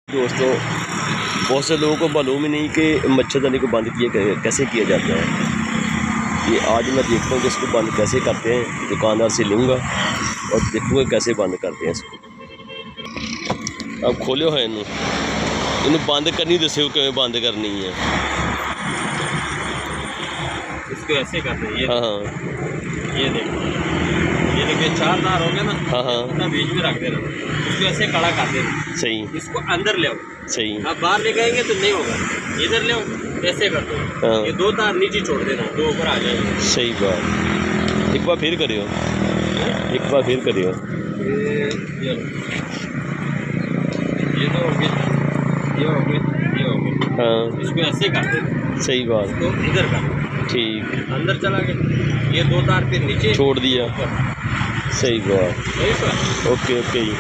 दोस्तों, बहुत से लोगों को मालूम ही नहीं कि मच्छरदानी को बंद कैसे किया जाता है। ये आज मैं देखता हूँ कि इसको बंद कैसे करते हैं। दुकानदार से लूँगा और देखूँगा कैसे बंद करते हैं इसको। अब खोलो है इन्हें बंद करनी, दस्यो कि बंद करनी है। इसको ऐसे करते हैं। हाँ ये देखिए 4 तार हो गए ना। हाँ बीच में रख देना, इसको ऐसे कड़ा कर देना। सही। इसको अंदर ले आओ। सही। आप बाहर ले जाएंगे तो नहीं होगा, इधर ले आओ, ऐसे कर दो। ये 2 तार नीचे छोड़ देना, 2 ऊपर आ जाएंगे। सही बात। एक बार फिर करियो, एक बार फिर करियो। ये तो हो गया, ये हो गया, ये हो गया। हाँ इसको ऐसे कर देना। सही बात। तो इधर कर, ठीक। अंदर चला गया। ये 2 तार फिर नीचे छोड़ दिया। सही बात। सही सर। ओके ओके जी।